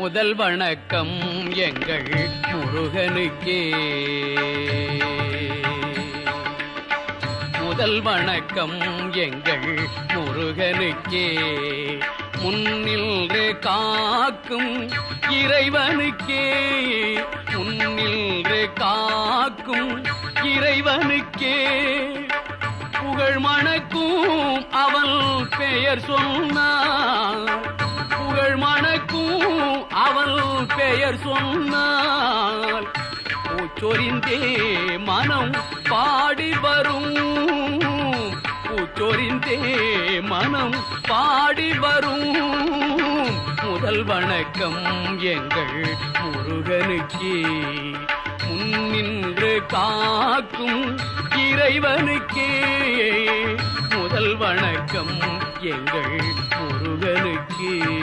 முதல் வணக்கம் எங்கள் முருகனுக்கே. முதல் வணக்கம் எங்கள் முருகனுக்கே. முன்னின்று காக்கும் இறைவனுக்கே. முன்னின்று காக்கும் இறைவனுக்கே. புகழ் மணக்கும் அவன் பெயர் சொன்னான். புகழ் மணக்கும் அவன் பெயர் சொன்னால் பூச்சொரிந்தே மனம் பாடி வரும். பூச்சொரிந்தே மனம் பாடி வரும். முதல் வணக்கம் எங்கள் முருகனுக்கே. முன்னின்று காக்கும் இறைவனுக்கே. முதல் வணக்கம் எங்கள் முருகனுக்கே.